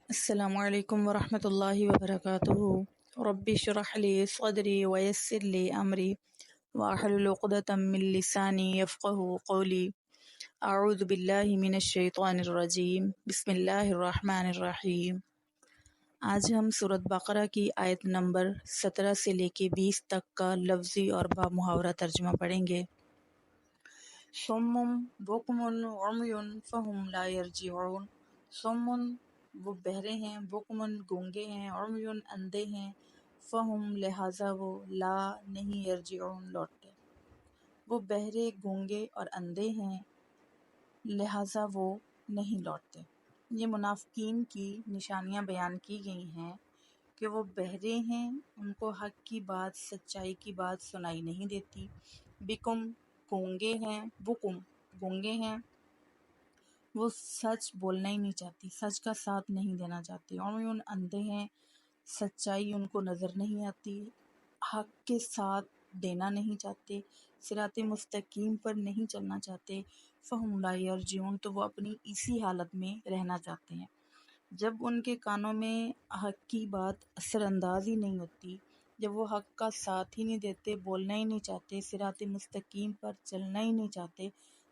السلام علیکم ورحمۃ اللہ وبرکاتہ۔ رب اشرح لی صدری ویسر لی امری واحلل عقدۃ من لسانی یفقہوا قولی۔ اعوذ باللہ من الشیطان الرجیم، بسم اللہ الرحمن الرحیم۔ آج ہم سورۃ بقرہ کی آیت نمبر 17 سے لے کے 20 تک کا لفظی اور با محاورہ ترجمہ پڑھیں گے۔ صم بکم عمی فہم لا یرجعون۔ صم وہ بہرے ہیں، بکمن گونگے ہیں، عمی اندھے ہیں، فہم لہٰذا وہ لا نہیں یرجعون لوٹتے۔ وہ بہرے، گونگے اور اندھے ہیں، لہٰذا وہ نہیں لوٹتے۔ یہ منافقین کی نشانیاں بیان کی گئی ہیں کہ وہ بہرے ہیں، ان کو حق کی بات، سچائی کی بات سنائی نہیں دیتی۔ بکم گونگے ہیں، بکم گونگے ہیں، وہ سچ بولنا ہی نہیں چاہتی، سچ کا ساتھ نہیں دینا چاہتی۔ عمیون اندھے ہیں، سچائی ان کو نظر نہیں آتی، حق کے ساتھ دینا نہیں چاہتے، صراط مستقیم پر نہیں چلنا چاہتے۔ فہم لا یرجعون تو وہ اپنی اسی حالت میں رہنا چاہتے ہیں۔ جب ان کے کانوں میں حق کی بات اثر انداز ہی نہیں ہوتی، جب وہ حق کا ساتھ ہی نہیں دیتے، بولنا ہی نہیں چاہتے، صراط مستقیم پر چلنا ہی نہیں چاہتے،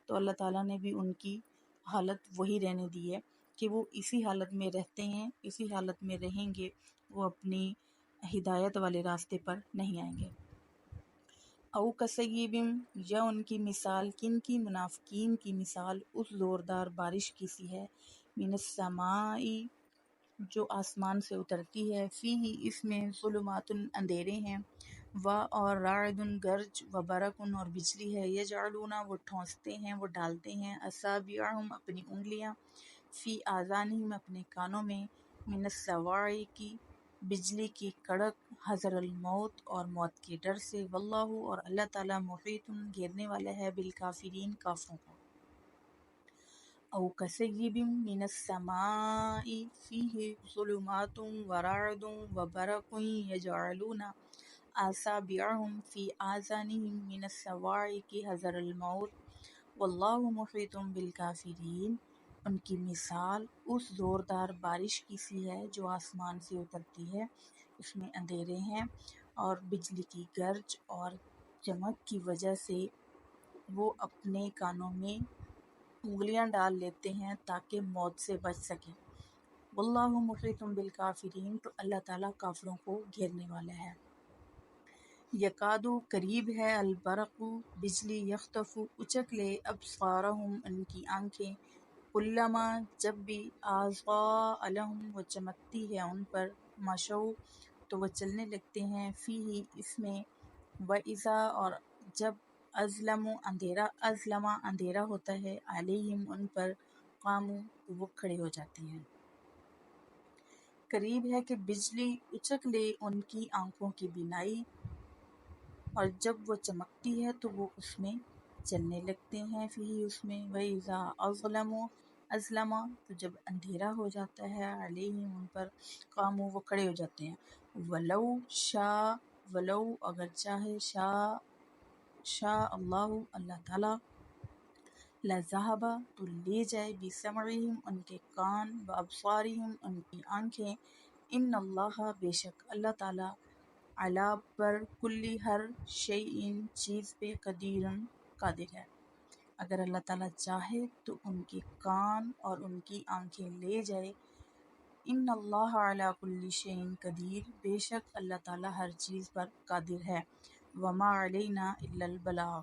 تو اللہ تعالیٰ نے بھی ان کی حالت وہی رہنے دی ہے کہ وہ اسی حالت میں رہتے ہیں، اسی حالت میں رہیں گے، وہ اپنی ہدایت والے راستے پر نہیں آئیں گے۔ او کصیبم یا ان کی مثال، کن کی؟ منافقین کی مثال اس زوردار بارش کی سی ہے، من السماء جو آسمان سے اترتی ہے، فیہ اس میں ظلمات اندھیرے ہیں، اور راعد گرج، و برق اور بجلی ہے، یجعلون وہ ٹھونستے ہیں، وہ ڈالتے ہیں، اصابعہم اپنی انگلیاں، فی آذانہم اپنے کانوں میں، من الصواعق بجلی کی کڑک، حذر الموت اور موت کے ڈر سے، واللہ اور اللہ تعالیٰ محیط گھیرنے والا ہے بالکافرین کافروں کو۔ او کصیب من السماء فیہ ظلمات ورعد وبرق یجعلون اصابعہم فی آذانہم من الصواعق حذر الموت واللہ محیط بالکافرین۔ ان کی مثال اس زوردار بارش کی سی ہے جو آسمان سے اترتی ہے، اس میں اندھیرے ہیں اور بجلی کی گرج اور چمک کی وجہ سے وہ اپنے کانوں میں انگلیاں ڈال لیتے ہیں تاکہ موت سے بچ سکیں۔ واللہ محیط بالکافرین تو اللہ تعالیٰ کافروں کو گھیرنے والا ہے۔ یکادو قریب ہے، البرق بجلی، یخطف اچک لے، ابصارہم ان کی آنکھیں، کلما جب بھی، اضاء لہم وہ چمکتی ہے ان پر، مشوا تو وہ چلنے لگتے ہیں، فیہ اس میں، وَإِذَا اور جب، اظلم اندھیرا ہوتا ہے، علیہم ان پر، قاموا تو وہ کھڑے ہو جاتے ہیں۔ قریب ہے کہ بجلی اچک لے ان کی آنکھوں کی بینائی، اور جب وہ چمکتی ہے تو وہ اس میں چلنے لگتے ہیں، فیہ اس میں، وَإِذَا اظلم تو جب اندھیرا ہو جاتا ہے، علیہم ان پر، قاموا وہ کھڑے ہو جاتے ہیں۔ ولو اگر چاہے، شاء اللہ تعالیٰ، لذہب تو لے جائے، بسمعہم ان کے کان، وابصارہم ان کی آنکھیں، ان اللہ بے شک اللہ تعالیٰ، علی پر، کلی ہر شیء چیز پہ، قدیر قادر ہے۔ اگر اللہ تعالیٰ چاہے تو ان کے کان اور ان کی آنکھیں لے جائے۔ ان اللہ علی کل شیء قدیر بے شک اللہ تعالیٰ ہر چیز پر قادر ہے۔ وما علینا الا البلاغ